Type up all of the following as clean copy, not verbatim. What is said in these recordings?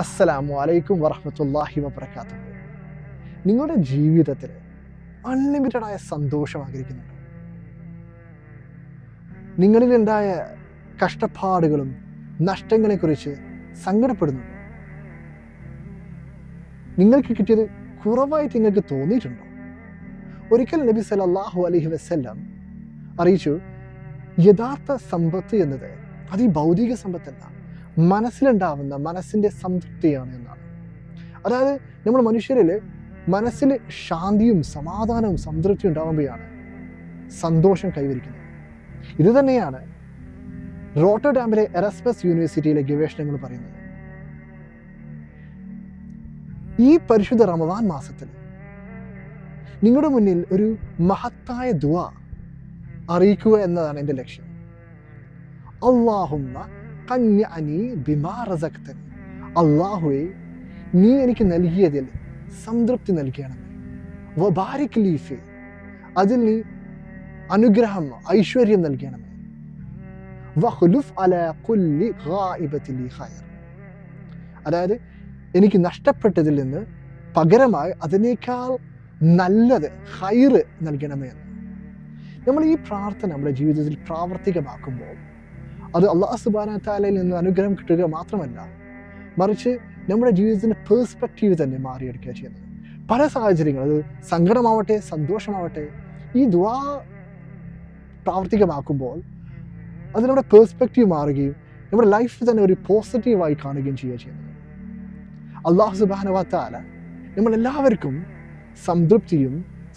അസ്സലാമു അലൈക്കും വറഹ്മത്തുള്ളാഹി വബറകാതുഹു. നിങ്ങളുടെ ജീവിതത്തിൽ അൺലിമിറ്റഡായ സന്തോഷം ആഗ്രഹിക്കുന്നുണ്ടോ? നിങ്ങളിലുണ്ടായ കഷ്ടപ്പാടുകളും നഷ്ടങ്ങളെക്കുറിച്ച് സങ്കടപ്പെടുന്നുണ്ടോ? നിങ്ങൾക്ക് കിട്ടിയത് കുറവായിട്ട് നിങ്ങൾക്ക് തോന്നിയിട്ടുണ്ടോ? ഒരിക്കൽ നബി സല്ലല്ലാഹു അലൈഹി വസല്ലം അറിയിച്ചു, യഥാർത്ഥ സമ്പത്ത് എന്നത് അത് ഈ ഭൗതിക സമ്പത്തല്ല, മനസ്സിലുണ്ടാവുന്ന മനസ്സിൻ്റെ സംതൃപ്തിയാണ് എന്നാണ്. അതായത് നമ്മൾ മനുഷ്യരിൽ മനസ്സിൽ ശാന്തിയും സമാധാനവും സംതൃപ്തിയും ഉണ്ടാകുമ്പോഴാണ് സന്തോഷം കൈവരിക്കുന്നത്. ഇത് തന്നെയാണ് റോട്ടർഡാമിലെ എറസ്മസ് യൂണിവേഴ്സിറ്റിയിലെ ഗവേഷണങ്ങൾ പറയുന്നത്. ഈ പരിശുദ്ധ റമദാൻ മാസത്തിൽ നിങ്ങളുടെ മുന്നിൽ ഒരു മഹത്തായ ദുആ അറിയിക്കുക എന്നതാണ് എൻ്റെ ലക്ഷ്യം. അല്ലാഹുമ്മ ഖന്നിഅനി ബിമാ റസഖ്തനി, അല്ലാഹുവേ നീ എനിക്ക് നൽകിയതിൽ സംതൃപ്തി നൽകണമേ. വബാരിക് ലീ ഫീ, അതിൽ നീ അനുഗ്രഹം ഐശ്വര്യം നൽകണമേ. വഖ്ലുഫ് അലാ കുല്ലി ഗായിബത്തി ലീ ഖൈർ, അതായത് എനിക്ക് നഷ്ടപ്പെട്ടതിൽ നിന്ന് പകരമായി അതിനേക്കാൾ നല്ലത് ഖൈറ് നൽകണമേ എന്ന്. നമ്മൾ ഈ പ്രാർത്ഥന നമ്മുടെ ജീവിതത്തിൽ പ്രാവർത്തികമാക്കുമ്പോൾ അത് അല്ലാഹു സുബ്ഹാനഹു വ തആലയിൽ നിന്ന് അനുഗ്രഹം കിട്ടുക മാത്രമല്ല, മറിച്ച് നമ്മുടെ ജീവിതത്തിൻ്റെ പേഴ്സ്പെക്റ്റീവ് തന്നെ മാറിയെടുക്കുക ചെയ്യുന്നത്. പല സാഹചര്യങ്ങൾ, അത് സങ്കടമാവട്ടെ സന്തോഷമാവട്ടെ, ഈ ദുആ പ്രാവർത്തികമാക്കുമ്പോൾ അത് നമ്മുടെ പേഴ്സ്പെക്റ്റീവ് മാറുകയും നമ്മുടെ ലൈഫ് തന്നെ ഒരു പോസിറ്റീവായി കാണുകയും ചെയ്യുന്നത്. അല്ലാഹു സുബ്ഹാനഹു വ തആല നമ്മളെല്ലാവർക്കും സംതൃപ്തിയും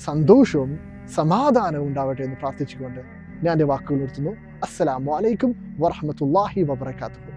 സന്തോഷവും സമാധാനവും ഉണ്ടാവട്ടെ എന്ന് പ്രാർത്ഥിച്ചുകൊണ്ട് ഞാൻ എൻ്റെ വാക്കുകൾ നിർത്തുന്നു. അസ്സലാമു അലൈക്കും വറഹ്മത്തുള്ളാഹി വബറകാതുഹു.